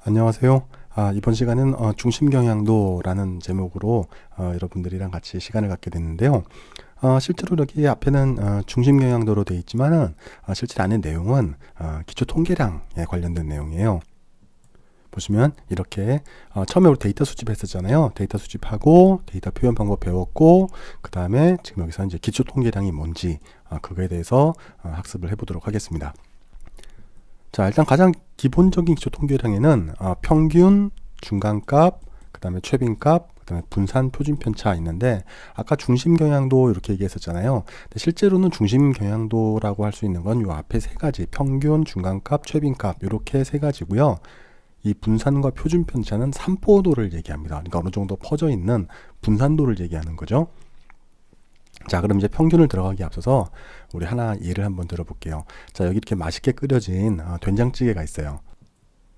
안녕하세요. 이번 시간은 중심경향도라는 제목으로 여러분들이랑 같이 시간을 갖게 됐는데요. 실제로 여기 앞에는 중심경향도로 되어 있지만은 실제 안에 내용은 기초통계량에 관련된 내용이에요. 보시면 이렇게 처음에 우리 데이터 수집했었잖아요. 데이터 수집하고 데이터 표현 방법 배웠고, 그 다음에 지금 여기서 이제 기초통계량이 뭔지 그거에 대해서 학습을 해보도록 하겠습니다. 자, 일단 가장 기본적인 기초 통계량에는 평균, 중간값, 그 다음에 최빈값, 그 다음에 분산, 표준 편차 있는데, 아까 중심 경향도 이렇게 얘기했었잖아요. 근데 실제로는 중심 경향도라고 할 수 있는 건 요 앞에 세 가지, 평균, 중간값, 최빈값 이렇게 세 가지고요. 이 분산과 표준 편차는 산포도를 얘기합니다. 그러니까 어느 정도 퍼져 있는 분산도를 얘기하는 거죠. 자, 그럼 이제 평균을 들어가기 앞서서 우리 하나 예를 한번 들어볼게요. 자, 여기 이렇게 맛있게 끓여진 된장찌개가 있어요.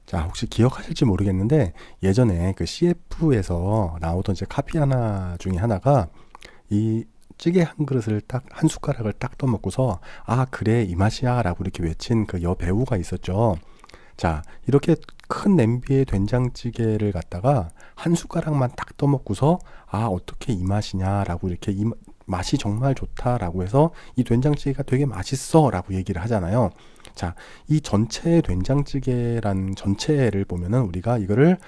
자, 혹시 기억하실지 모르겠는데 예전에 그 CF에서 나오던 이제 카피 하나 중에 하나가 이 찌개 한 그릇을 딱 한 숟가락을 딱 떠먹고서 그래 이 맛이야 라고 이렇게 외친 그 여배우가 있었죠. 자, 이렇게 큰 냄비에 된장찌개를 갖다가 한 숟가락만 딱 떠먹고서 어떻게 이 맛이냐 라고 이렇게 맛이 정말 좋다라고 해서 이 된장찌개가 되게 맛있어 라고 얘기를 하잖아요. 자, 이 전체 된장찌개란 전체를 보면은 우리가 이거를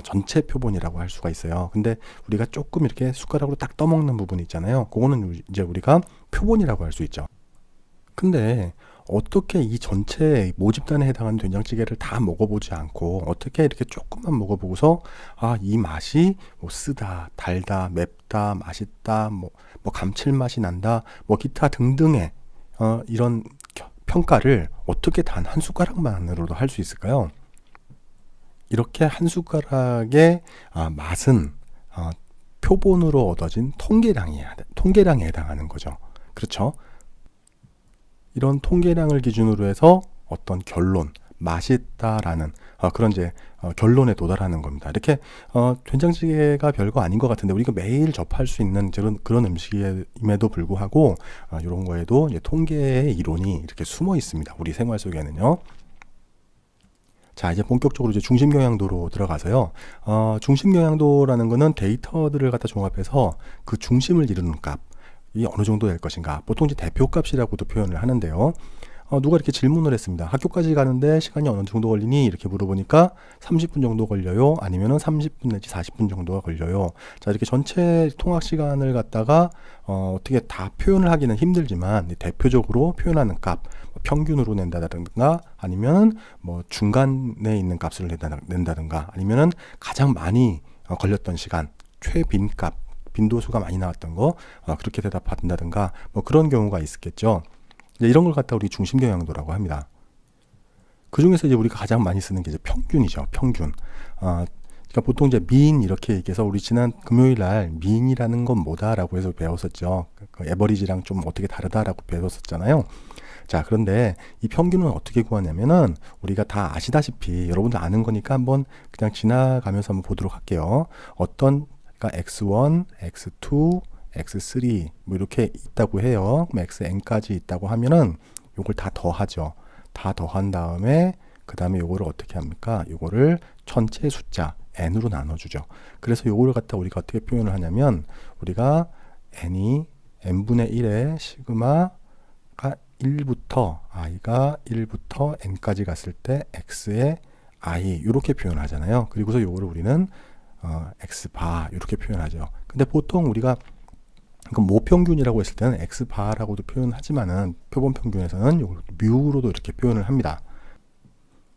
전체 표본이라고 할 수가 있어요. 근데 우리가 조금 이렇게 숟가락으로 딱 떠먹는 부분 있잖아요. 그거는 이제 우리가 표본이라고 할 수 있죠. 근데 어떻게 이 전체 모집단에 해당하는 된장찌개를 다 먹어보지 않고 어떻게 이렇게 조금만 먹어보고서 이 맛이 뭐 쓰다, 달다, 맵다, 맛있다, 뭐 감칠맛이 난다, 뭐 기타 등등의 이런 평가를 어떻게 단 한 숟가락만으로도 할 수 있을까요? 이렇게 한 숟가락의 맛은 표본으로 얻어진 통계량에 해당하는 거죠. 그렇죠? 이런 통계량을 기준으로 해서 어떤 결론, 맛있다라는 그런 이제 결론에 도달하는 겁니다. 이렇게 된장찌개가 별거 아닌 것 같은데 우리가 매일 접할 수 있는 그런 음식임에도 불구하고 이런 거에도 이제 통계의 이론이 이렇게 숨어 있습니다. 우리 생활 속에는요. 자, 이제 본격적으로 이제 중심경향도로 들어가서요. 중심경향도라는 거는 데이터들을 갖다 종합해서 그 중심을 이루는 값, 이 어느 정도 될 것인가. 보통 이제 대표값이라고도 표현을 하는데요. 누가 이렇게 질문을 했습니다. 학교까지 가는데 시간이 어느 정도 걸리니? 이렇게 물어보니까 30분 정도 걸려요. 아니면은 30분 내지 40분 정도가 걸려요. 자, 이렇게 전체 통학 시간을 갖다가 어떻게 다 표현을 하기는 힘들지만 대표적으로 표현하는 값, 평균으로 낸다든가 아니면 뭐 중간에 있는 값을 낸다든가 아니면은 가장 많이 걸렸던 시간, 최빈값, 빈도수가 많이 나왔던 거 그렇게 대답한다든가 뭐 그런 경우가 있었겠죠. 이런 걸 갖다 우리 중심경향도라고 합니다. 그 중에서 이제 우리가 가장 많이 쓰는 게 이제 평균이죠. 평균. 그러니까 보통 이제 민 이렇게 얘기해서 우리 지난 금요일 날 민이라는 건 뭐다라고 해서 배웠었죠. 그 에버리지랑 좀 어떻게 다르다라고 배웠었잖아요. 자, 그런데 이 평균은 어떻게 구하냐면은 우리가 다 아시다시피 여러분들 아는 거니까 한번 그냥 지나가면서 한번 보도록 할게요. 그러니까 x1, x2, x3 뭐 이렇게 있다고 해요. xn까지 있다고 하면은 요걸 다 더하죠. 다 더한 다음에 그 다음에 요거를 어떻게 합니까? 요거를 전체 숫자 n으로 나눠주죠. 그래서 요거를 갖다 우리가 어떻게 표현을 하냐면 우리가 n이 n분의 1의 시그마가 1부터 i가 1부터 n까지 갔을 때 x의 i 이렇게 표현을 하잖아요. 그리고서 요거를 우리는 x바 이렇게 표현하죠. 근데 보통 우리가 모평균이라고 했을 때는 x바라고도 표현하지만은 표본 평균에서는 이걸 뮤로도 이렇게 표현을 합니다.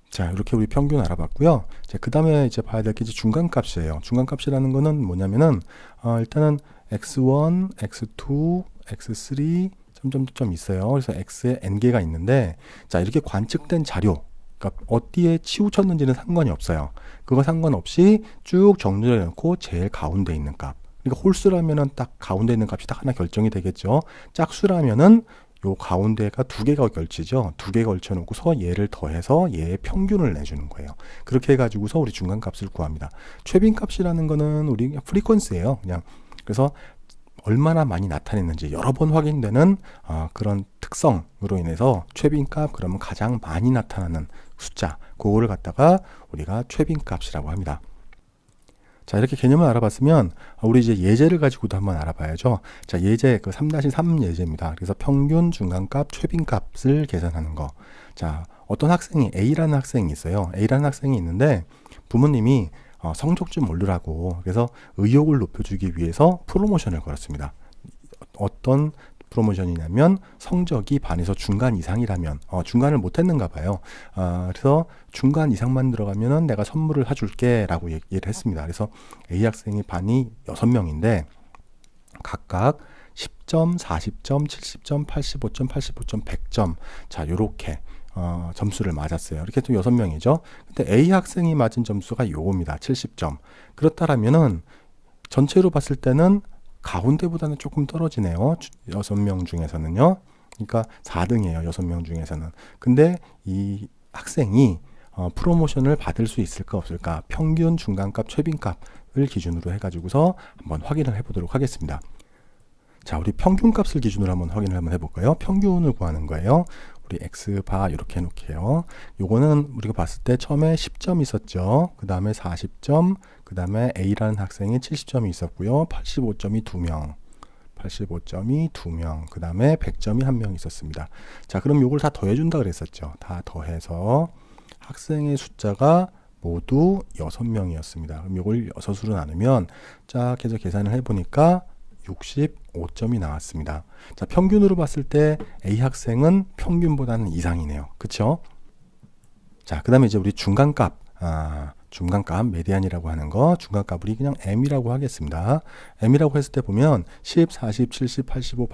자, 이렇게 우리 평균 알아봤고요. 그 다음에 이제 봐야 될 게 이제 중간값이에요. 중간값이라는 거는 뭐냐면은 일단은 x1, x2, x3 점점점 있어요. 그래서 x에 n개가 있는데 자, 이렇게 관측된 자료, 그러니까 어디에 치우쳤는지는 상관이 없어요. 그거 상관없이 쭉 정리를 해놓고 제일 가운데 있는 값. 그러니까 홀수라면은 딱 가운데 있는 값이 딱 하나 결정이 되겠죠. 짝수라면은 요 가운데가 두 개가 걸치죠. 두 개 걸쳐 놓고서 얘를 더해서 얘의 평균을 내주는 거예요. 그렇게 해가지고서 우리 중간값을 구합니다. 최빈값이라는 거는 우리 프리퀀스예요. 그냥 그래서 얼마나 많이 나타냈는지 여러 번 확인되는 그런 특성으로 인해서 최빈값, 그러면 가장 많이 나타나는 숫자, 그거를 갖다가 우리가 최빈값이라고 합니다. 자, 이렇게 개념을 알아봤으면 우리 이제 예제를 가지고도 한번 알아봐야죠. 자, 예제 그 3-3 예제입니다. 그래서 평균, 중간값, 최빈값을 계산하는 거. 자, 어떤 학생이 A라는 학생이 있어요. A라는 학생이 있는데 부모님이 성적 좀 오르라고, 그래서 의욕을 높여주기 위해서 프로모션을 걸었습니다. 어떤 프로모션이냐면 성적이 반에서 중간 이상이라면 중간을 못했는가 봐요. 그래서 중간 이상만 들어가면은 내가 선물을 사줄게 라고 얘기를 했습니다. 그래서 A 학생이 반이 6명인데 각각 10점, 40점, 70점, 85점, 85점, 100점, 자 요렇게 점수를 맞았어요. 이렇게 또 6명이죠. 근데 A 학생이 맞은 점수가 요겁니다. 70점. 그렇다라면은 전체로 봤을 때는 가운데보다는 조금 떨어지네요. 6명 중에서는요. 그러니까 4등이에요. 6명 중에서는. 근데 이 학생이 프로모션을 받을 수 있을까 없을까, 평균, 중간값, 최빈값을 기준으로 해가지고서 한번 확인을 해보도록 하겠습니다. 자, 우리 평균값을 기준으로 한번 확인을 한번 해볼까요? 평균을 구하는 거예요. 우리 X바 이렇게 해놓게요. 요거는 우리가 봤을 때 처음에 10점 있었죠. 그 다음에 40점, 그 다음에 A라는 학생이 70점이 있었고요. 85점이 2명, 85점이 2명, 그 다음에 100점이 1명 있었습니다. 자, 그럼 요걸 다 더해준다 그랬었죠. 다 더해서 학생의 숫자가 모두 6명이었습니다. 그럼 요걸 6으로 나누면 쫙 해서 계산을 해보니까 65점이 나왔습니다. 자, 평균으로 봤을 때 A 학생은 평균보다는 이상이네요. 그쵸? 자, 그 다음에 이제 우리 중간값, 중간값, 메디안이라고 하는 거, 중간값 우리 그냥 M이라고 하겠습니다. M이라고 했을 때 보면 10, 40, 70, 85,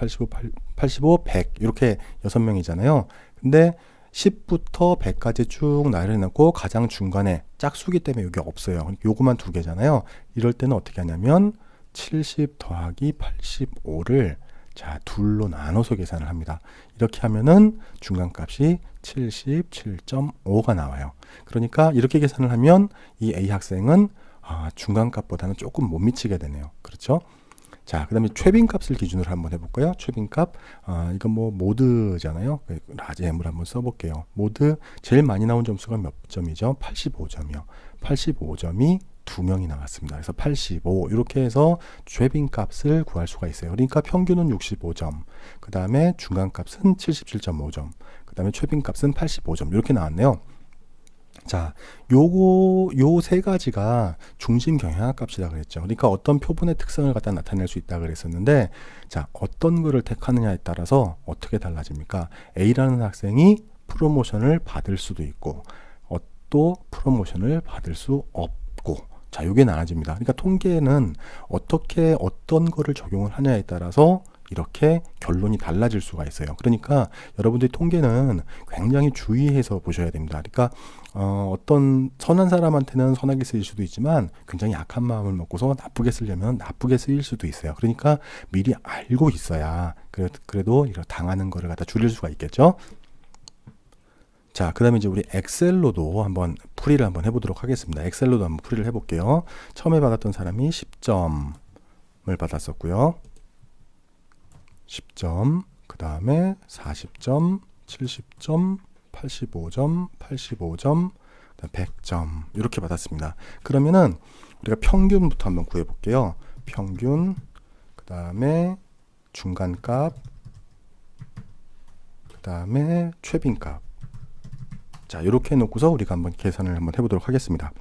85, 100 이렇게 6명이잖아요. 근데 10부터 100까지 쭉 나열해놓고 가장 중간에 짝수기 때문에 여기 없어요. 요거만 두 개잖아요. 이럴 때는 어떻게 하냐면 70 더하기 85를 자, 둘로 나눠서 계산을 합니다. 이렇게 하면은 중간값이 77.5가 나와요. 그러니까 이렇게 계산을 하면 이 A 학생은 중간값보다는 조금 못 미치게 되네요. 그렇죠? 자, 그 다음에 최빈값을 기준으로 한번 해볼까요? 최빈값, 이건 뭐 모드잖아요. 라지 M을 한번 써볼게요. 모드 제일 많이 나온 점수가 몇 점이죠? 85점이요. 85점이 2명이 나왔습니다. 그래서 85 이렇게 해서 최빈값을 구할 수가 있어요. 그러니까 평균은 65점, 그 다음에 중간값은 77.5점, 그 다음에 최빈값은 85점 이렇게 나왔네요. 자, 요 세 가지가 중심 경향값이라 그랬죠. 그러니까 어떤 표본의 특성을 갖다 나타낼 수 있다 그랬었는데, 자, 어떤 거를 택하느냐에 따라서 어떻게 달라집니까? A라는 학생이 프로모션을 받을 수도 있고, 또 프로모션을 받을 수 없고, 자, 요게 나눠집니다. 그러니까 통계는 어떻게 어떤 거를 적용을 하냐에 따라서 이렇게 결론이 달라질 수가 있어요. 그러니까 여러분들이 통계는 굉장히 주의해서 보셔야 됩니다. 그러니까 어떤 선한 사람한테는 선하게 쓰일 수도 있지만 굉장히 약한 마음을 먹고서 나쁘게 쓰려면 나쁘게 쓰일 수도 있어요. 그러니까 미리 알고 있어야 그래도 이런 당하는 거를 갖다 줄일 수가 있겠죠. 자, 그 다음에 이제 우리 엑셀로도 한번 풀이를 한번 해보도록 하겠습니다. 엑셀로도 한번 풀이를 해볼게요. 처음에 받았던 사람이 10점을 받았었고요. 10점, 그 다음에 40점, 70점, 85점, 85점, 100점 이렇게 받았습니다. 그러면은 우리가 평균부터 한번 구해볼게요. 평균, 그 다음에 중간값, 그 다음에 최빈값. 자, 이렇게 해놓고서 우리가 한번 계산을 한번 해보도록 하겠습니다.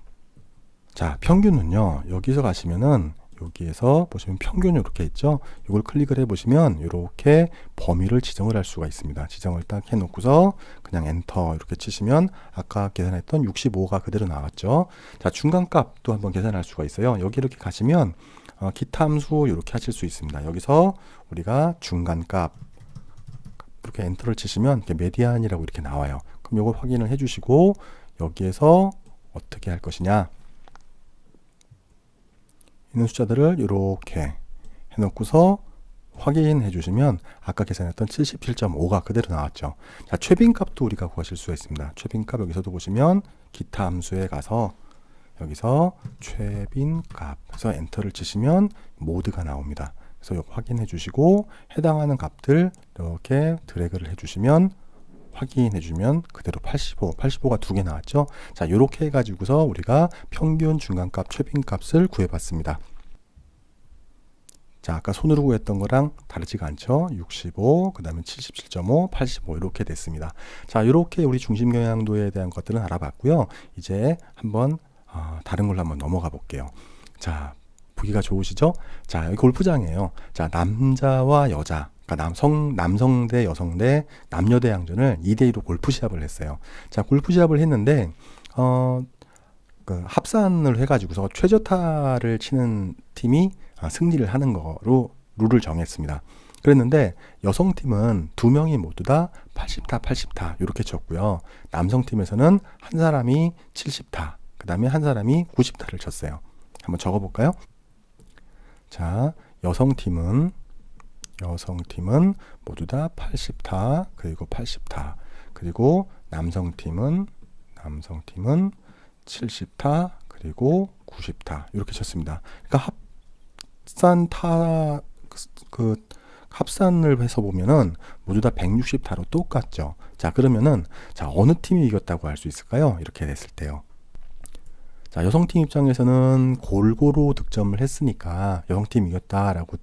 자, 평균은요, 여기서 가시면은 여기에서 보시면 평균 이렇게 있죠. 이걸 클릭을 해보시면 이렇게 범위를 지정을 할 수가 있습니다. 지정을 딱 해놓고서 그냥 엔터 이렇게 치시면 아까 계산했던 65가 그대로 나왔죠. 자, 중간값도 한번 계산할 수가 있어요. 여기 이렇게 가시면 기타 함수 이렇게 하실 수 있습니다. 여기서 우리가 중간값 이렇게 엔터를 치시면 이렇게 메디안이라고 이렇게 나와요. 그럼 이걸 확인을 해주시고 여기에서 어떻게 할 것이냐, 있는 숫자들을 이렇게 해놓고서 확인해 주시면 아까 계산했던 77.5가 그대로 나왔죠. 자, 최빈값도 우리가 구하실 수가 있습니다. 최빈값 여기서도 보시면 기타 함수에 가서 여기서 최빈값 해서 엔터를 치시면 모드가 나옵니다. 그래서 이거 확인해 주시고 해당하는 값들 이렇게 드래그를 해주시면 확인해주면 그대로 85가 두 개 나왔죠. 자, 이렇게 해가지고서 우리가 평균, 중간값, 최빈값을 구해봤습니다. 자, 아까 손으로 구했던 거랑 다르지가 않죠. 65, 그 다음에 77.5, 85 이렇게 됐습니다. 자, 이렇게 우리 중심 경향도에 대한 것들은 알아봤고요. 이제 한번 다른 걸로 한번 넘어가 볼게요. 자, 보기가 좋으시죠? 자, 여기 골프장이에요. 자, 남자와 여자, 그러니까 남성 대 여성 대 남녀 대 양전을 2대2로 골프 시합을 했어요. 자, 골프 시합을 했는데 그 합산을 해가지고서 최저타를 치는 팀이 승리를 하는 거로 룰을 정했습니다. 그랬는데 여성팀은 두 명이 모두 다 80타, 80타 이렇게 쳤고요. 남성팀에서는 한 사람이 70타, 그 다음에 한 사람이 90타를 쳤어요. 한번 적어볼까요? 자, 여성팀은 모두 다 80타, 그리고 80타, 그리고 남성팀은 70타, 그리고 90타 이렇게 쳤습니다. 그러니까 합산을 해서 보면은 모두 다 160타로 똑같죠. 자, 그러면은 자, 어느 팀이 이겼다고 할 수 있을까요? 이렇게 됐을 때요. 자, 여성팀 입장에서는 골고루 득점을 했으니까 여성팀이 이겼다라고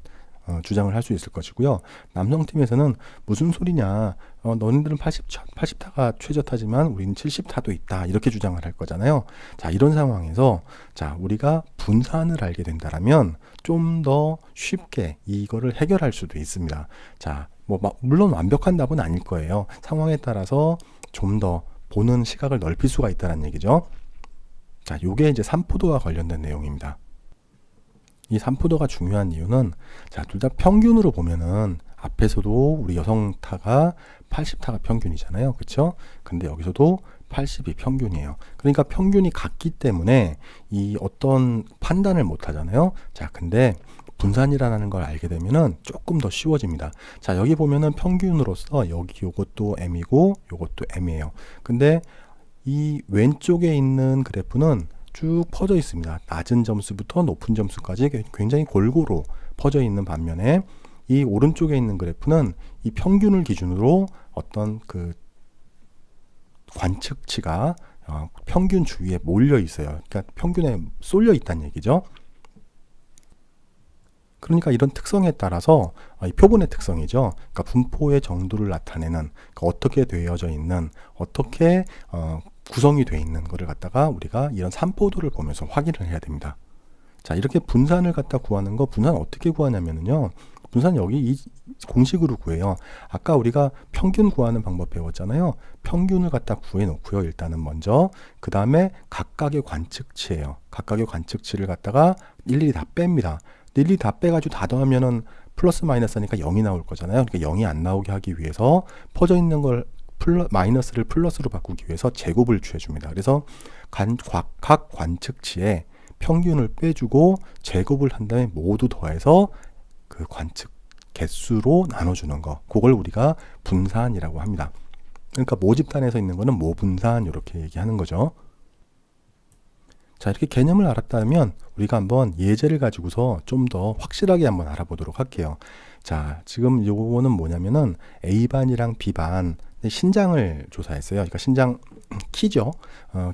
주장을 할 수 있을 것이고요. 남성팀에서는 무슨 소리냐, 너네들은 80타가 최저타지만 우리는 70타도 있다 이렇게 주장을 할 거잖아요. 자, 이런 상황에서 자, 우리가 분산을 알게 된다라면 좀 더 쉽게 이거를 해결할 수도 있습니다. 자, 물론 완벽한 답은 아닐 거예요. 상황에 따라서 좀 더 보는 시각을 넓힐 수가 있다는 얘기죠. 자, 요게 이제 삼포도와 관련된 내용입니다. 이 삼포도가 중요한 이유는 자, 둘 다 평균으로 보면은 앞에서도 우리 여성타가 80타가 평균이잖아요. 그쵸? 근데 여기서도 80이 평균이에요. 그러니까 평균이 같기 때문에 이 어떤 판단을 못 하잖아요. 자, 근데 분산이라는 걸 알게 되면은 조금 더 쉬워집니다. 자, 여기 보면은 평균으로서 여기 요것도 M이고 요것도 M이에요. 근데 이 왼쪽에 있는 그래프는 쭉 퍼져 있습니다. 낮은 점수부터 높은 점수까지 굉장히 골고루 퍼져 있는 반면에 이 오른쪽에 있는 그래프는 이 평균을 기준으로 어떤 그 관측치가 평균 주위에 몰려 있어요. 그러니까 평균에 쏠려 있다는 얘기죠. 그러니까 이런 특성에 따라서 이 표본의 특성이죠. 그러니까 분포의 정도를 나타내는, 그러니까 어떻게 되어져 있는, 어떻게 구성이 되어 있는 거를 갖다가 우리가 이런 삼포도를 보면서 확인을 해야 됩니다. 자, 이렇게 분산을 갖다 구하는 거, 분산 어떻게 구하냐면요. 분산 여기 이 공식으로 구해요. 아까 우리가 평균 구하는 방법 배웠잖아요. 평균을 갖다 구해 놓고요. 일단은 먼저. 그 다음에 각각의 관측치예요. 각각의 관측치를 갖다가 일일이 다 뺍니다. 일일이 다 빼가지고 다 더하면은 플러스 마이너스 하니까 0이 나올 거잖아요. 그러니까 0이 안 나오게 하기 위해서 퍼져 있는 걸 마이너스를 플러스로 바꾸기 위해서 제곱을 취해줍니다. 그래서 각 관측치에 평균을 빼주고 제곱을 한 다음에 모두 더해서 그 관측 개수로 나눠주는 거, 그걸 우리가 분산이라고 합니다. 그러니까 모집단에서 있는 거는 모분산 이렇게 얘기하는 거죠. 자, 이렇게 개념을 알았다면 우리가 한번 예제를 가지고서 좀 더 확실하게 한번 알아보도록 할게요. 자, 지금 요거는 뭐냐면은 A반이랑 B반 신장을 조사했어요. 그러니까 신장 키죠.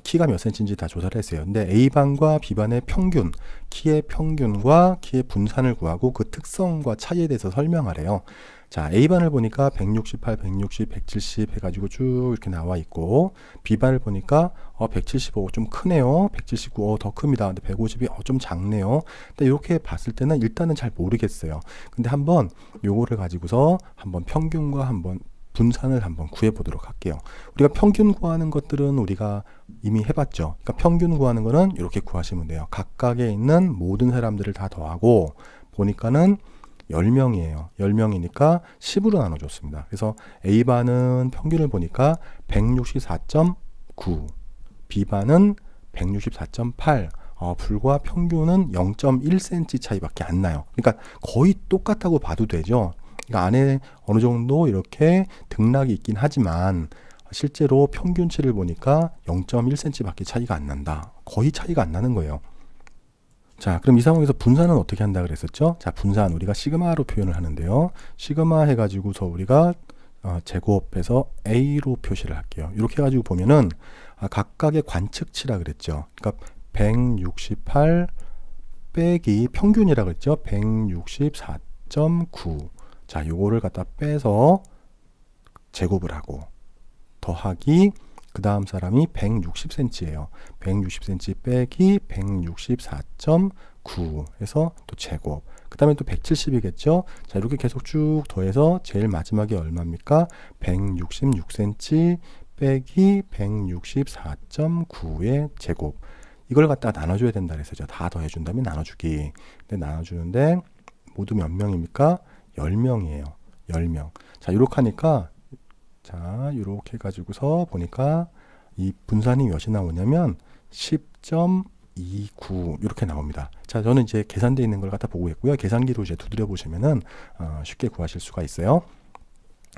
키가 몇 cm인지 다 조사를 했어요. 근데 A반과 B반의 평균, 키의 평균과 키의 분산을 구하고 그 특성과 차이에 대해서 설명하래요. 자, A반을 보니까 168, 160, 170 해가지고 쭉 이렇게 나와 있고, B반을 보니까 175 좀 크네요. 179 더 큽니다. 근데 150이 좀 작네요. 근데 이렇게 봤을 때는 일단은 잘 모르겠어요. 근데 한번 요거를 가지고서 한번 평균과 한번 분산을 한번 구해보도록 할게요. 우리가 평균 구하는 것들은 우리가 이미 해봤죠. 그러니까 평균 구하는 거는 이렇게 구하시면 돼요. 각각에 있는 모든 사람들을 다 더하고 보니까는 10명이에요. 10명이니까 10으로 나눠줬습니다. 그래서 A반은 평균을 보니까 164.9, B반은 164.8, 불과 평균은 0.1cm 차이밖에 안 나요. 그러니까 거의 똑같다고 봐도 되죠. 그러니까 안에 어느 정도 이렇게 등락이 있긴 하지만 실제로 평균치를 보니까 0.1cm 밖에 차이가 안 난다. 거의 차이가 안 나는 거예요. 자, 그럼 이 상황에서 분산은 어떻게 한다 그랬었죠? 자, 분산 우리가 시그마로 표현을 하는데요. 시그마 해가지고서 우리가 제곱해서 A로 표시를 할게요. 이렇게 해가지고 보면은 각각의 관측치라 그랬죠. 그러니까 168 빼기 평균이라 그랬죠. 164.9. 자, 요거를 갖다 빼서 제곱을 하고 더하기 그 다음 사람이 160cm예요. 160cm 빼기 164.9 해서 또 제곱. 그 다음에 또 170이겠죠. 자, 이렇게 계속 쭉 더해서 제일 마지막에 얼마입니까? 166cm 빼기 164.9의 제곱. 이걸 갖다가 나눠줘야 된다 그랬었죠. 다 더해준 다음에 나눠주기. 근데 나눠주는데 모두 몇 명입니까? 10명이에요. 10명. 자, 이렇게 하니까 자, 이렇게 해가지고서 보니까 이 분산이 몇이 나오냐면 10.29 이렇게 나옵니다. 자, 저는 이제 계산되어 있는 걸 갖다 보고 있고요. 계산기로 이제 두드려 보시면은 쉽게 구하실 수가 있어요.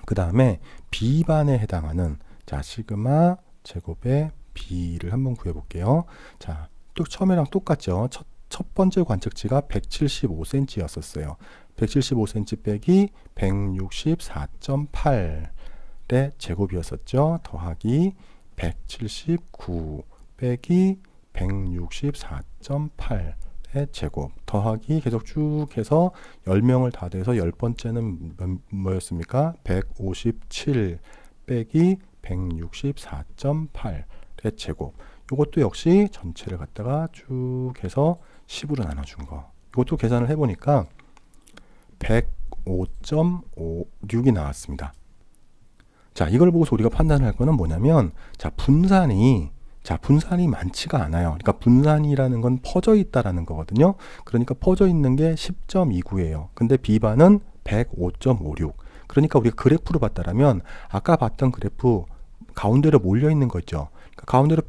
그 다음에 B반에 해당하는 자, 시그마 제곱의 B를 한번 구해 볼게요. 자, 또 처음이랑 똑같죠. 첫 번째 관측치가 175cm였었어요. 175cm 빼기 164.8 의 제곱이었었죠. 더하기 179 빼기 164.8의 제곱 더하기 계속 쭉 해서 10명을 다 돼서 10번째는 뭐였습니까? 157 빼기 164.8의 제곱. 이것도 역시 전체를 갖다가 쭉 해서 10으로 나눠준 거. 이것도 계산을 해보니까 105.56이 나왔습니다. 자, 이걸 보고서 우리가 판단할 거는 뭐냐면, 분산이 많지가 않아요. 그러니까 분산이라는 건 퍼져 있다라는 거거든요. 그러니까 퍼져 있는 게 10.29예요. 근데 B반은 105.56. 그러니까 우리가 그래프로 봤다라면, 아까 봤던 그래프 가운데로 몰려 있는 거 있죠. 그러니까 가운데로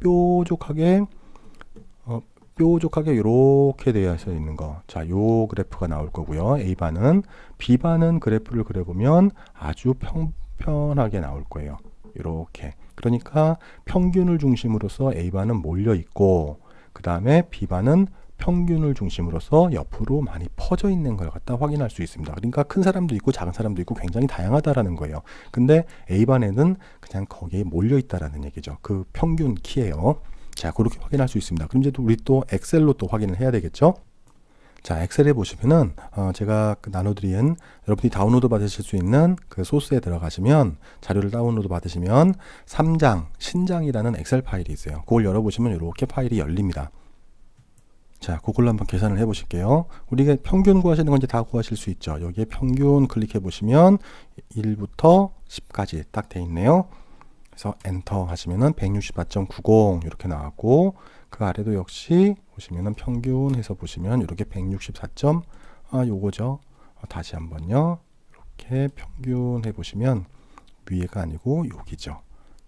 뾰족하게 이렇게 되어 있는 거. 자, 요 그래프가 나올 거고요. A반은. B반은 그래프를 그려보면 아주 편하게 나올 거예요. 이렇게. 그러니까 평균을 중심으로서 A반은 몰려 있고, 그 다음에 B반은 평균을 중심으로서 옆으로 많이 퍼져 있는 걸 갖다 확인할 수 있습니다. 그러니까 큰 사람도 있고 작은 사람도 있고 굉장히 다양하다라는 거예요. 근데 A반에는 그냥 거기에 몰려 있다라는 얘기죠. 그 평균 키예요. 자, 그렇게 확인할 수 있습니다. 그럼 이제 우리 또 엑셀로 또 확인을 해야 되겠죠. 자, 엑셀에 보시면은 제가 나눠드린 여러분이 다운로드 받으실 수 있는 그 소스에 들어가시면 자료를 다운로드 받으시면 3장 신장이라는 엑셀 파일이 있어요. 그걸 열어보시면 이렇게 파일이 열립니다. 자, 그걸로 한번 계산을 해보실게요. 우리가 평균 구하시는 건 이제 다 구하실 수 있죠. 여기에 평균 클릭해 보시면 1부터 10까지 딱 돼 있네요. 그래서 엔터 하시면은 164.90 이렇게 나왔고, 그 아래도 역시 보시면은 평균 해서 보시면 이렇게 164. 요거죠. 다시 한번요. 이렇게 평균 해 보시면 위에가 아니고 여기죠.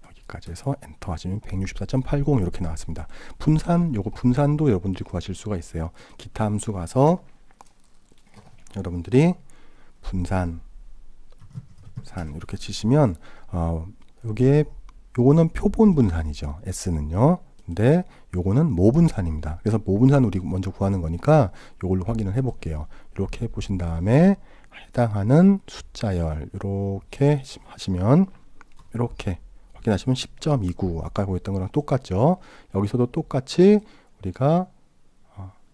여기까지 해서 엔터 하시면 164.80 이렇게 나왔습니다. 분산, 요거 분산도 여러분들이 구하실 수가 있어요. 기타 함수 가서 여러분들이 분산 이렇게 치시면 요거는 표본 분산이죠. S는요. 근데 요거는 모분산입니다. 그래서 모분산 우리 먼저 구하는 거니까 요걸로 확인을 해 볼게요. 이렇게 보신 다음에 해당하는 숫자열 이렇게 하시면 이렇게 확인하시면 10.29 아까 보였던 거랑 똑같죠. 여기서도 똑같이 우리가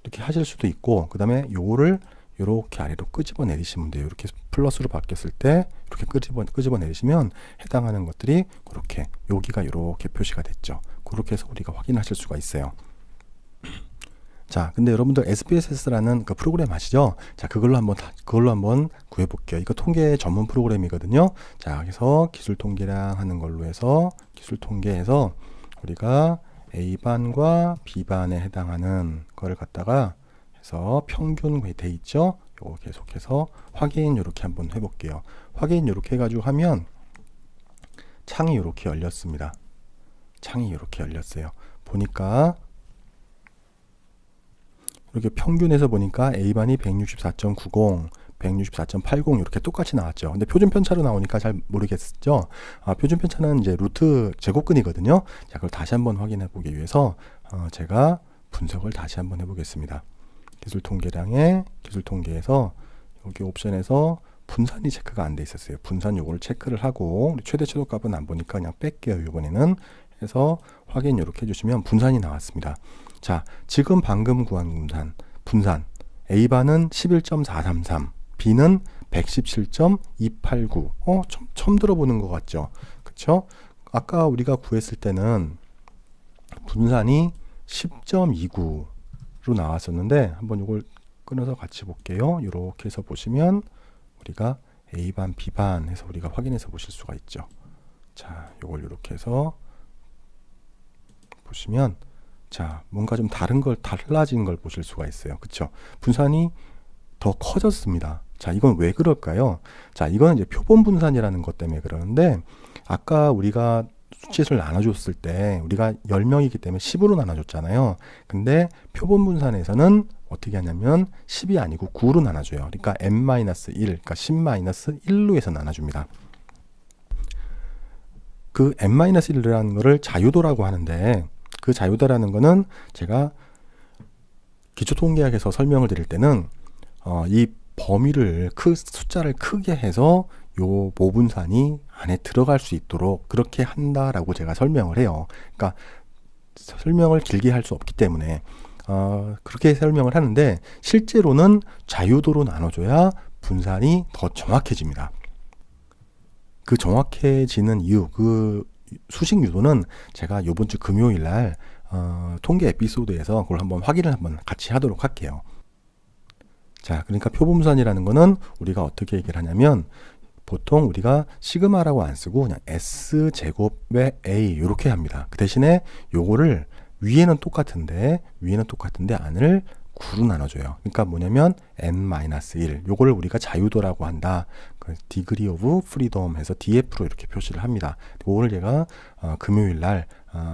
이렇게 하실 수도 있고, 그 다음에 요거를 이렇게 아래로 끄집어 내리시면 돼요. 이렇게 플러스로 바뀌었을 때 이렇게 끄집어 내리시면 해당하는 것들이 그렇게 여기가 이렇게 표시가 됐죠. 그렇게 해서 우리가 확인하실 수가 있어요. 자, 근데 여러분들 SPSS라는 그 프로그램 아시죠? 자, 그걸로 한번 구해 볼게요. 이거 통계 전문 프로그램이거든요. 자, 그래서 기술 통계량 하는 걸로 해서 기술 통계에서 우리가 A반과 B반에 해당하는 거를 갖다가 해서 평균 돼 있죠. 요거 계속해서 확인 이렇게 한번 해볼게요. 확인 이렇게 해가지고 하면 창이 이렇게 열렸습니다. 창이 이렇게 열렸어요. 보니까 이렇게 평균에서 보니까 A반이 164.90, 164.80 이렇게 똑같이 나왔죠. 근데 표준 편차로 나오니까 잘 모르겠죠. 표준 편차는 이제 루트 제곱근이거든요. 자, 그걸 다시 한번 확인해 보기 위해서 제가 분석을 다시 한번 해보겠습니다. 기술 통계량에 기술 통계에서 여기 옵션에서 분산이 체크가 안 돼 있었어요. 분산 요거를 체크를 하고 우리 최대 최소값은 안 보니까 그냥 뺄게요. 이번에는 해서 확인 이렇게 해주시면 분산이 나왔습니다. 자, 지금 방금 구한 분산 A반은 11.433, B는 117.289. 처음 들어보는 것 같죠? 그쵸? 아까 우리가 구했을 때는 분산이 10.29로 나왔었는데 한번 이걸 끊어서 같이 볼게요. 이렇게 해서 보시면 우리가 A반, B반 해서 우리가 확인해서 보실 수가 있죠. 자, 이걸 이렇게 해서 보시면 자, 뭔가 좀 달라진 걸 보실 수가 있어요. 그쵸? 분산이 더 커졌습니다. 자, 이건 왜 그럴까요? 자, 이거는 이제 표본 분산이라는 것 때문에 그러는데 아까 우리가 수치수를 나눠줬을 때 우리가 10명이기 때문에 10으로 나눠줬잖아요. 근데 표본 분산에서는 어떻게 하냐면 10이 아니고 9로 나눠줘요. 그러니까 n-1, 그러니까 10-1로 해서 나눠줍니다. 그 n-1이라는 거를 자유도라고 하는데 그 자유도라는 거는 제가 기초통계학에서 설명을 드릴 때는 이 범위를 숫자를 크게 해서 요 모분산이 안에 들어갈 수 있도록 그렇게 한다라고 제가 설명을 해요. 그러니까 설명을 길게 할 수 없기 때문에 그렇게 설명을 하는데 실제로는 자유도로 나눠줘야 분산이 더 정확해집니다. 그 정확해지는 이유, 그 수식 유도는 제가 이번 주 금요일 날 통계 에피소드에서 그걸 한번 확인을 한번 같이 하도록 할게요. 자, 그러니까 표본분산이라는 거는 우리가 어떻게 얘기를 하냐면 보통 우리가 시그마라고 안 쓰고 그냥 S제곱의 A 이렇게 합니다. 그 대신에 요거를 위에는 똑같은데 안을 9로 나눠줘요. 그러니까 뭐냐면 n-1 요거를 우리가 자유도라고 한다. 그 degree of freedom 해서 DF로 이렇게 표시를 합니다. 오늘 제가 금요일 날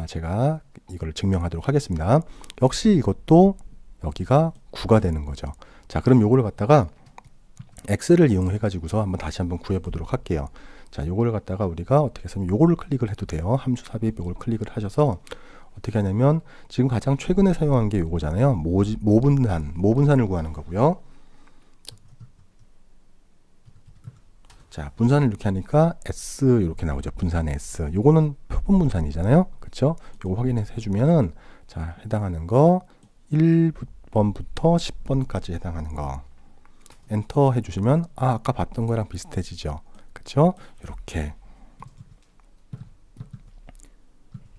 제가 이걸 증명하도록 하겠습니다. 역시 이것도 여기가 9가 되는 거죠. 자, 그럼 요거를 갖다가 X를 이용해 가지고서 다시 한번 구해 보도록 할게요. 자, 요거를 갖다가 우리가 어떻게 해서 요거를 클릭을 해도 돼요. 함수 삽입 요걸 클릭을 하셔서 어떻게 하냐면 지금 가장 최근에 사용한 게 요거잖아요. 모분산을 구하는 거고요. 자, 분산을 이렇게 하니까 S 이렇게 나오죠. 분산의 S. 요거는 표본 분산이잖아요. 그렇죠? 요거 확인해서 해주면은 자, 해당하는 거 1번부터 10번까지 해당하는 거 엔터 해주시면 아까 봤던 거랑 비슷해지죠. 그렇죠? 이렇게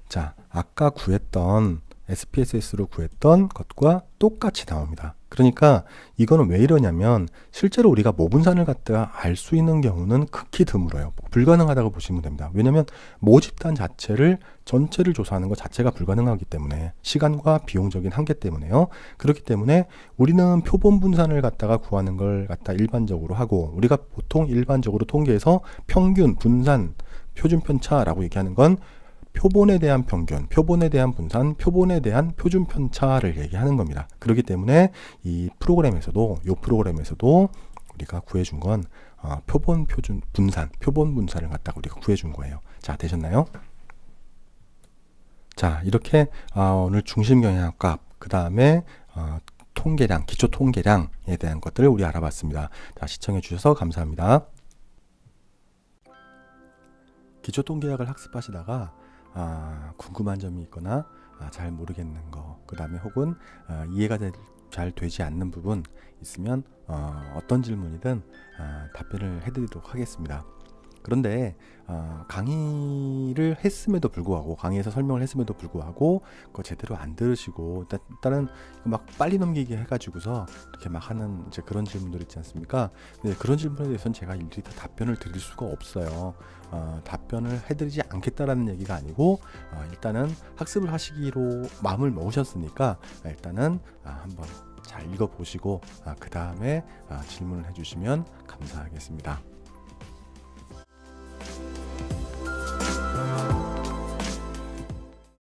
자, 아까 구했던 SPSS로 구했던 것과 똑같이 나옵니다. 그러니까 이거는 왜 이러냐면 실제로 우리가 모분산을 갖다가 알 수 있는 경우는 극히 드물어요. 불가능하다고 보시면 됩니다. 왜냐하면 모집단 전체를 조사하는 것 자체가 불가능하기 때문에 시간과 비용적인 한계 때문에요. 그렇기 때문에 우리는 표본 분산을 갖다가 구하는 걸 갖다 일반적으로 하고 우리가 보통 일반적으로 통계에서 평균, 분산, 표준 편차라고 얘기하는 건 표본에 대한 평균, 표본에 대한 분산, 표본에 대한 표준 편차를 얘기하는 겁니다. 그렇기 때문에 이 프로그램에서도 우리가 구해준 건 표본 분산을 갖다가 우리가 구해준 거예요. 자, 되셨나요? 자, 이렇게 오늘 중심 경향값, 그 다음에 통계량, 기초 통계량에 대한 것들을 우리 알아봤습니다. 자, 시청해 주셔서 감사합니다. 기초 통계학을 학습하시다가 궁금한 점이 있거나 잘 모르겠는 거, 그 다음에 혹은 이해가 잘 되지 않는 부분 있으면 어떤 질문이든 답변을 해드리도록 하겠습니다. 그런데 강의를 했음에도 불구하고 강의에서 설명을 했음에도 불구하고 그거 제대로 안 들으시고 일단은 막 빨리 넘기기 해가지고서 이렇게 막 하는 이제 그런 질문들 있지 않습니까? 근데 그런 질문에 대해서는 제가 일일이 다 답변을 드릴 수가 없어요. 답변을 해드리지 않겠다라는 얘기가 아니고 일단은 학습을 하시기로 마음을 먹으셨으니까 일단은 한번 잘 읽어보시고 그 다음에 질문을 해주시면 감사하겠습니다.